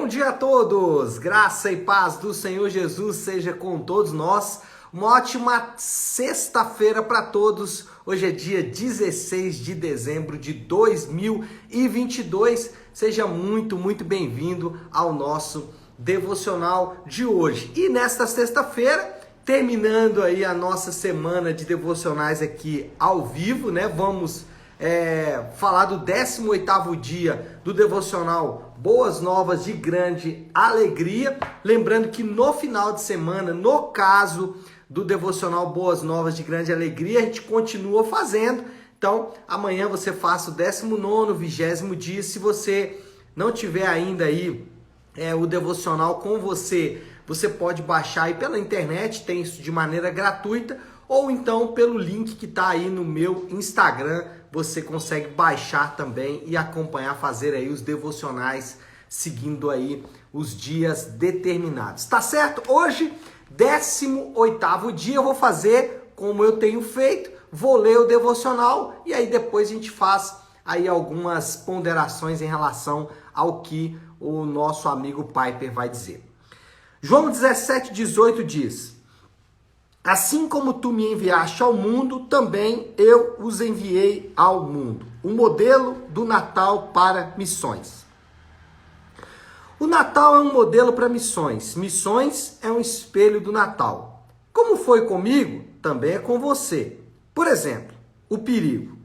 Bom dia a todos, graça e paz do Senhor Jesus seja com todos nós. Uma ótima sexta-feira para todos. Hoje é dia 16 de dezembro de 2022. Seja muito bem-vindo ao nosso devocional de hoje. E nesta sexta-feira, terminando aí a nossa semana de devocionais aqui ao vivo, né? Vamos falar do 18º dia do devocional Boas Novas de Grande Alegria. Lembrando que no final de semana, no caso do devocional Boas Novas de Grande Alegria, a gente continua fazendo. Então, amanhã você faça o 19º, 20º dia. Se você não tiver ainda aí o devocional com você, você pode baixar aí pela internet, tem isso de maneira gratuita, ou então pelo link que está aí no meu Instagram, você consegue baixar também e acompanhar, fazer aí os devocionais, seguindo aí os dias determinados. Tá certo? Hoje, 18º dia, eu vou fazer como eu tenho feito, vou ler o devocional e aí depois a gente faz aí algumas ponderações em relação ao que o nosso amigo Piper vai dizer. João 17:18 diz: assim como tu me enviaste ao mundo, também eu os enviei ao mundo. O modelo do Natal para missões. O Natal é um modelo para missões. Missões é um espelho do Natal. Como foi comigo, também é com você. Por exemplo, o perigo.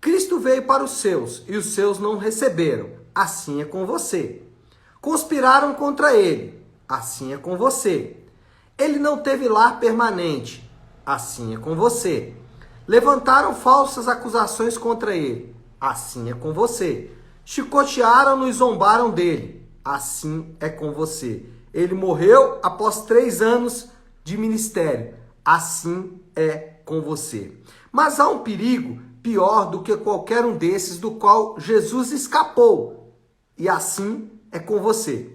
Cristo veio para os seus e os seus não receberam. Assim é com você. Conspiraram contra ele. Assim é com você. Ele não teve lar permanente. Assim é com você. Levantaram falsas acusações contra ele. Assim é com você. Chicotearam-no e zombaram dele. Assim é com você. Ele morreu após 3 anos de ministério. Assim é com você. Mas há um perigo pior do que qualquer um desses, do qual Jesus escapou. E assim é com você.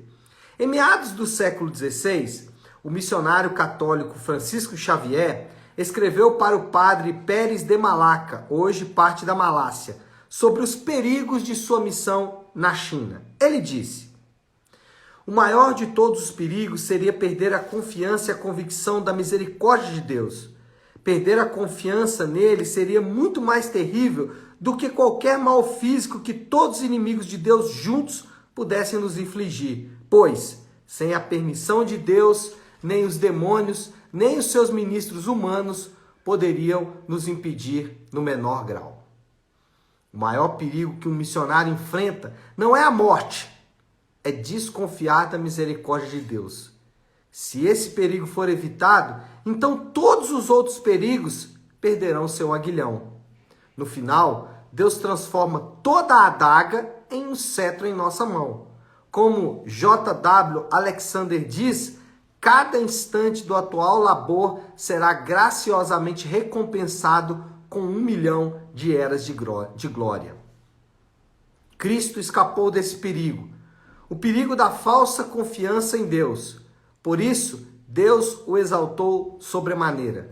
Em meados do século XVI, o missionário católico Francisco Xavier escreveu para o padre Pérez de Malaca, hoje parte da Malásia, sobre os perigos de sua missão na China. Ele disse: o maior de todos os perigos seria perder a confiança e a convicção da misericórdia de Deus. Perder a confiança nele seria muito mais terrível do que qualquer mal físico que todos os inimigos de Deus juntos pudessem nos infligir, pois, sem a permissão de Deus, nem os demônios, nem os seus ministros humanos poderiam nos impedir no menor grau. O maior perigo que um missionário enfrenta não é a morte, é desconfiar da misericórdia de Deus. Se esse perigo for evitado, então todos os outros perigos perderão seu aguilhão. No final, Deus transforma toda a adaga em um cetro em nossa mão. Como J.W. Alexander diz, cada instante do atual labor será graciosamente recompensado com 1 milhão de eras de glória. Cristo escapou desse perigo, o perigo da falsa confiança em Deus. Por isso, Deus o exaltou sobremaneira.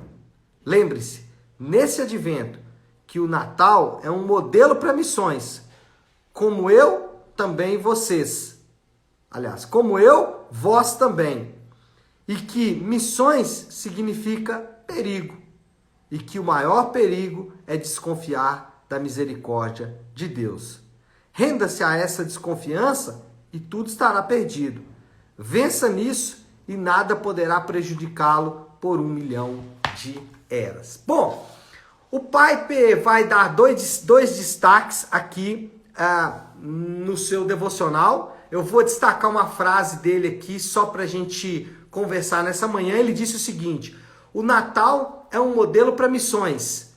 Lembre-se, nesse advento, que o Natal é um modelo para missões, como eu, também vocês. Aliás, como eu, vós também. E que missões significa perigo. E que o maior perigo é desconfiar da misericórdia de Deus. Renda-se a essa desconfiança e tudo estará perdido. Vença nisso e nada poderá prejudicá-lo por 1 milhão de eras. Bom, o Piper vai dar dois destaques aqui no seu devocional. Eu vou destacar uma frase dele aqui só para a gente conversar nessa manhã. Ele disse o seguinte: o Natal é um modelo para missões.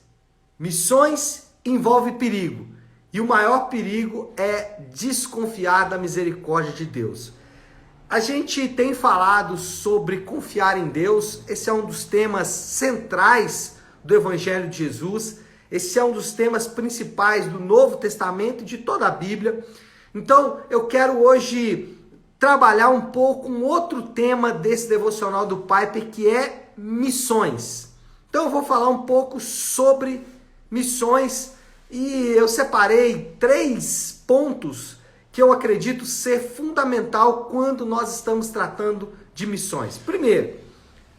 Missões envolve perigo. E o maior perigo é desconfiar da misericórdia de Deus. A gente tem falado sobre confiar em Deus. Esse é um dos temas centrais do Evangelho de Jesus. Esse é um dos temas principais do Novo Testamento e de toda a Bíblia. Então, eu quero hoje trabalhar um pouco um outro tema desse devocional do Piper, que é missões. Então, eu vou falar um pouco sobre missões e eu separei 3 pontos que eu acredito ser fundamental quando nós estamos tratando de missões. Primeiro,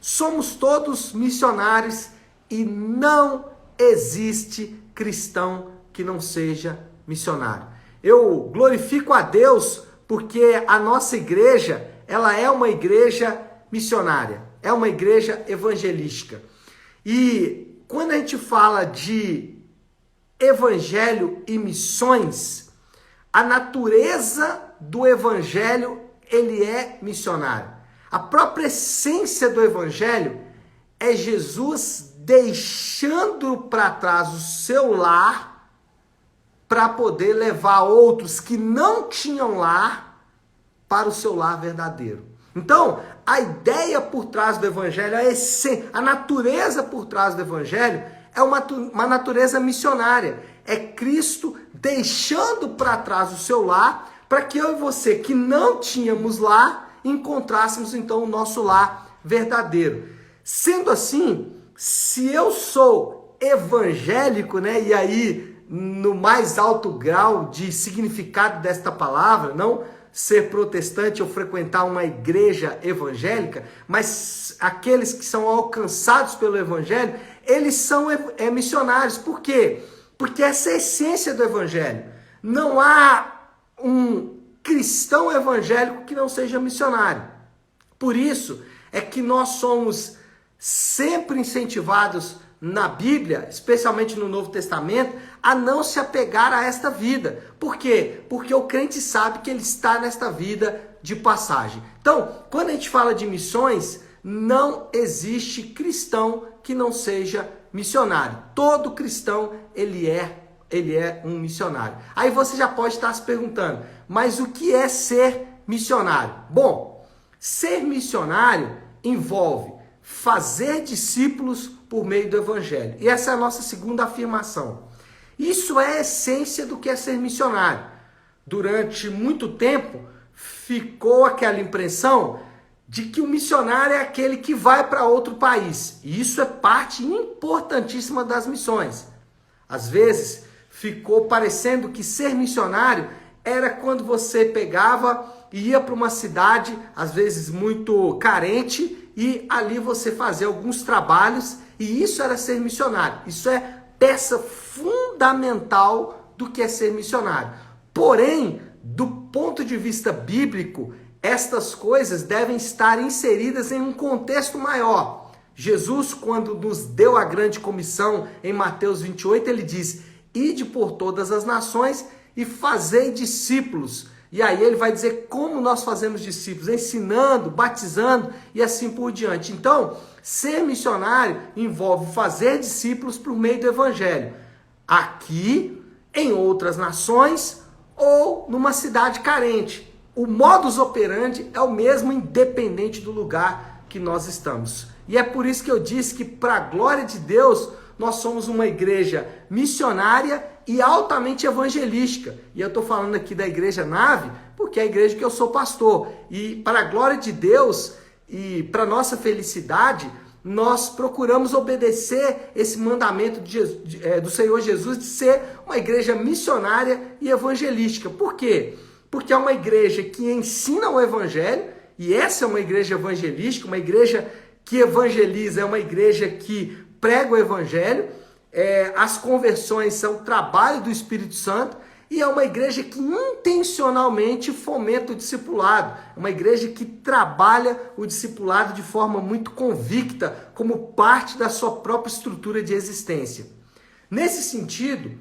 somos todos missionários e não existe cristão que não seja missionário. Eu glorifico a Deus porque a nossa igreja, ela é uma igreja missionária, é uma igreja evangelística. E quando a gente fala de evangelho e missões, a natureza do evangelho, ele é missionário. A própria essência do evangelho é Jesus deixando para trás o seu lar para poder levar outros que não tinham lar para o seu lar verdadeiro. Então, a ideia por trás do evangelho, a natureza por trás do evangelho é uma natureza missionária. É Cristo deixando para trás o seu lar para que eu e você, que não tínhamos lar, encontrássemos então o nosso lar verdadeiro. Sendo assim, se eu sou evangélico, né, e aí no mais alto grau de significado desta palavra, não ser protestante ou frequentar uma igreja evangélica, mas aqueles que são alcançados pelo evangelho, eles são missionários. Por quê? Porque essa é a essência do evangelho. Não há um cristão evangélico que não seja missionário. Por isso é que nós somos sempre incentivados na Bíblia, especialmente no Novo Testamento, a não se apegar a esta vida. Por quê? Porque o crente sabe que ele está nesta vida de passagem. Então, quando a gente fala de missões, não existe cristão que não seja missionário. Todo cristão, ele é um missionário. Aí você já pode estar se perguntando, mas o que é ser missionário? Bom, ser missionário envolve fazer discípulos por meio do evangelho. E essa é a nossa segunda afirmação. Isso é a essência do que é ser missionário. Durante muito tempo, ficou aquela impressão de que o missionário é aquele que vai para outro país. E isso é parte importantíssima das missões. Às vezes, ficou parecendo que ser missionário era quando você pegava e ia para uma cidade, às vezes muito carente, e ali você fazia alguns trabalhos, e isso era ser missionário. Isso é peça fundamental do que é ser missionário. Porém, do ponto de vista bíblico, estas coisas devem estar inseridas em um contexto maior. Jesus, quando nos deu a grande comissão em Mateus 28, ele diz: ide por todas as nações e fazei discípulos. E aí ele vai dizer como nós fazemos discípulos, ensinando, batizando e assim por diante. Então, ser missionário envolve fazer discípulos por meio do evangelho. Aqui, em outras nações ou numa cidade carente. O modus operandi é o mesmo independente do lugar que nós estamos. E é por isso que eu disse que, para a glória de Deus, nós somos uma igreja missionária e altamente evangelística. E eu estou falando aqui da Igreja Nave, porque é a igreja que eu sou pastor. E para a glória de Deus e para nossa felicidade, nós procuramos obedecer esse mandamento do Senhor Jesus de ser uma igreja missionária e evangelística. Por quê? Porque é uma igreja que ensina o evangelho, e essa é uma igreja evangelística, uma igreja que evangeliza, é uma igreja que prega o evangelho, as conversões são o trabalho do Espírito Santo, e é uma igreja que intencionalmente fomenta o discipulado, é uma igreja que trabalha o discipulado de forma muito convicta, como parte da sua própria estrutura de existência. Nesse sentido,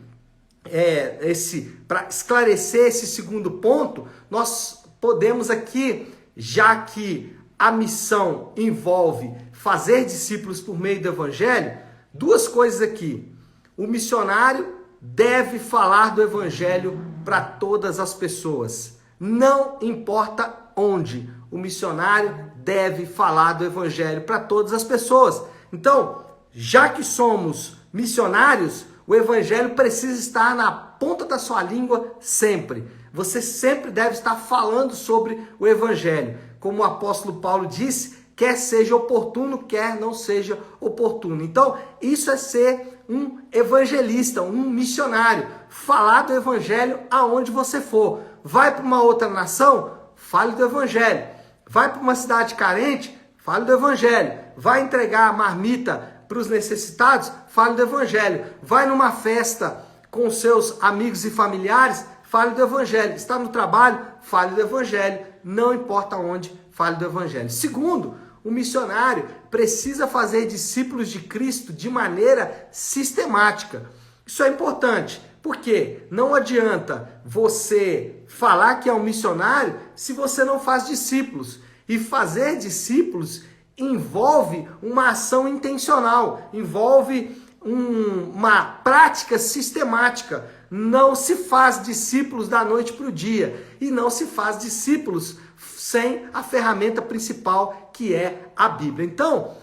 para esclarecer esse segundo ponto, nós podemos aqui, já que a missão envolve fazer discípulos por meio do evangelho, duas coisas aqui. O missionário deve falar do evangelho para todas as pessoas. Não importa onde, o missionário deve falar do evangelho para todas as pessoas. Então, já que somos missionários, o evangelho precisa estar na ponta da sua língua sempre. Você sempre deve estar falando sobre o evangelho. Como o apóstolo Paulo disse, quer seja oportuno, quer não seja oportuno. Então, isso é ser um evangelista, um missionário. Falar do evangelho aonde você for. vai para uma outra nação, fale do evangelho. Vai para uma cidade carente, fale do evangelho. Vai entregar a marmita para os necessitados, fale do evangelho. Vai numa festa com seus amigos e familiares, fale do evangelho. Está no trabalho, fale do evangelho. Não importa onde, fale do evangelho. Segundo, o missionário precisa fazer discípulos de Cristo de maneira sistemática. Isso é importante, porque não adianta você falar que é um missionário se você não faz discípulos. E fazer discípulos envolve uma ação intencional, envolve uma prática sistemática. Não se faz discípulos da noite para o dia e não se faz discípulos sem a ferramenta principal, que é a Bíblia. Então,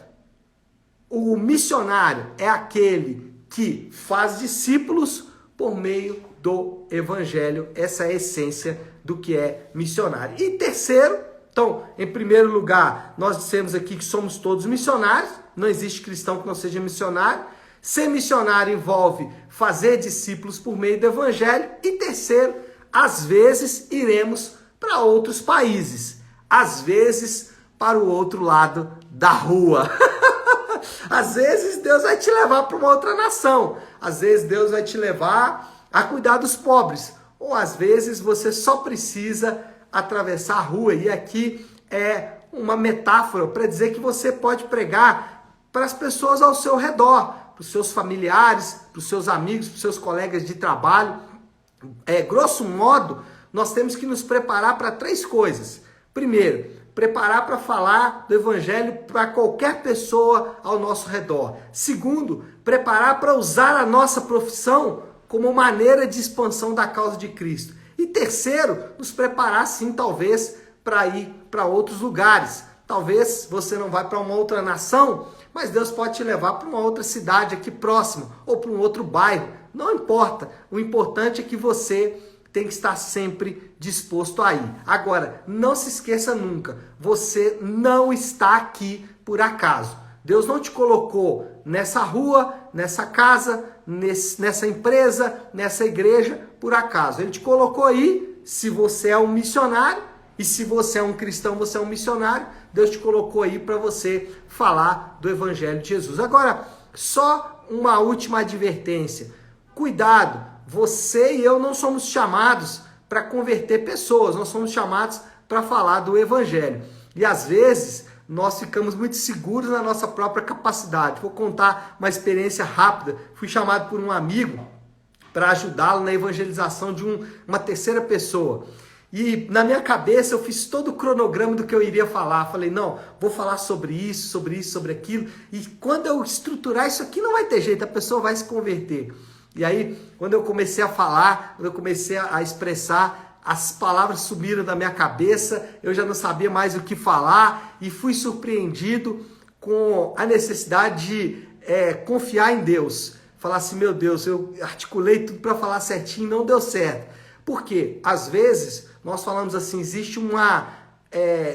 o missionário é aquele que faz discípulos por meio do evangelho. Essa é a essência do que é missionário. E terceiro, então, em primeiro lugar, nós dissemos aqui que somos todos missionários. Não existe cristão que não seja missionário. Ser missionário envolve fazer discípulos por meio do evangelho. E terceiro, às vezes iremos para outros países. Às vezes para o outro lado da rua. Às vezes Deus vai te levar para uma outra nação. Às vezes Deus vai te levar a cuidar dos pobres. Ou às vezes você só precisa atravessar a rua. E aqui é uma metáfora para dizer que você pode pregar para as pessoas ao seu redor, para os seus familiares, para os seus amigos, para os seus colegas de trabalho. Grosso modo, nós temos que nos preparar para três coisas. Primeiro, preparar para falar do evangelho para qualquer pessoa ao nosso redor. Segundo, preparar para usar a nossa profissão como maneira de expansão da causa de Cristo. E terceiro, nos preparar sim, talvez, para ir para outros lugares. Talvez você não vá para uma outra nação, mas Deus pode te levar para uma outra cidade aqui próxima ou para um outro bairro. Não importa. O importante é que você tem que estar sempre disposto a ir. Agora, não se esqueça nunca, você não está aqui por acaso. Deus não te colocou nessa rua, nessa casa, nessa empresa, nessa igreja, por acaso. Ele te colocou aí, se você é um missionário, e se você é um cristão, você é um missionário, Deus te colocou aí para você falar do evangelho de Jesus. Agora, só uma última advertência. Cuidado, você e eu não somos chamados para converter pessoas, nós somos chamados para falar do evangelho. E às vezes nós ficamos muito seguros na nossa própria capacidade. Vou contar uma experiência rápida. Fui chamado por um amigo para ajudá-lo na evangelização de uma terceira pessoa. E na minha cabeça eu fiz todo o cronograma do que eu iria falar. Falei, não, vou falar sobre isso, sobre aquilo. E quando eu estruturar isso aqui, não vai ter jeito, a pessoa vai se converter. E aí, quando eu comecei a falar, quando eu comecei a expressar, as palavras sumiram da minha cabeça, eu já não sabia mais o que falar e fui surpreendido com a necessidade de confiar em Deus. Falar assim, meu Deus, eu articulei tudo para falar certinho, não deu certo. Por quê? Às vezes, nós falamos assim, existe uma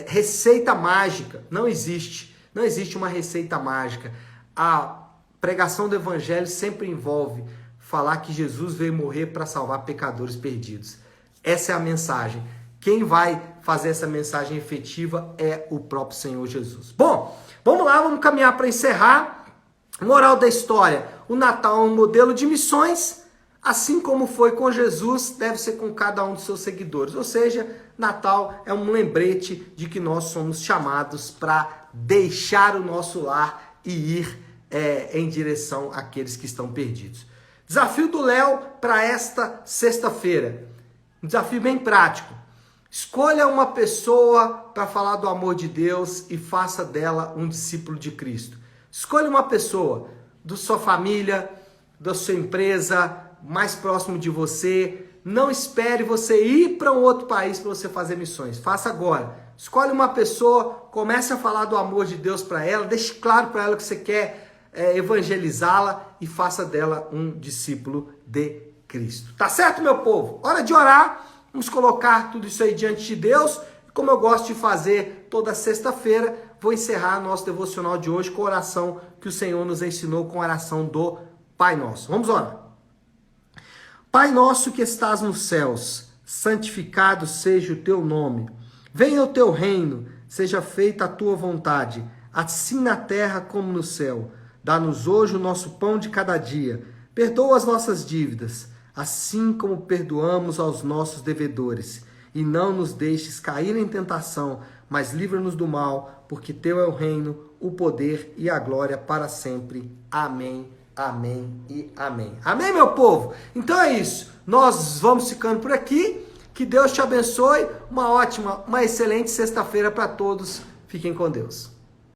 receita mágica. Não existe. Não existe uma receita mágica. A pregação do evangelho sempre envolve falar que Jesus veio morrer para salvar pecadores perdidos. Essa é a mensagem. Quem vai fazer essa mensagem efetiva é o próprio Senhor Jesus. Bom, vamos lá, vamos caminhar para encerrar. Moral da história. O Natal é um modelo de missões, assim como foi com Jesus, deve ser com cada um dos seus seguidores. Ou seja, Natal é um lembrete de que nós somos chamados para deixar o nosso lar e ir em direção àqueles que estão perdidos. Desafio do Léo para esta sexta-feira. Um desafio bem prático. Escolha uma pessoa para falar do amor de Deus e faça dela um discípulo de Cristo. Escolha uma pessoa da sua família, da sua empresa, mais próximo de você. Não espere você ir para um outro país para você fazer missões. Faça agora. Escolhe uma pessoa, comece a falar do amor de Deus para ela, deixe claro para ela que você quer evangelizá-la e faça dela um discípulo de Cristo. Tá certo, meu povo? Hora de orar. Vamos colocar tudo isso aí diante de Deus. Como eu gosto de fazer toda sexta-feira, vou encerrar nosso devocional de hoje com a oração que o Senhor nos ensinou, com a oração do Pai Nosso. Vamos orar. Pai nosso que estás nos céus, santificado seja o teu nome. Venha o teu reino, seja feita a tua vontade, assim na terra como no céu. Dá-nos hoje o nosso pão de cada dia. Perdoa as nossas dívidas, assim como perdoamos aos nossos devedores. E não nos deixes cair em tentação, mas livra-nos do mal, porque teu é o reino, o poder e a glória para sempre. Amém, amém e amém. Amém, meu povo? Então é isso. Nós vamos ficando por aqui. Que Deus te abençoe. Uma excelente sexta-feira para todos. Fiquem com Deus.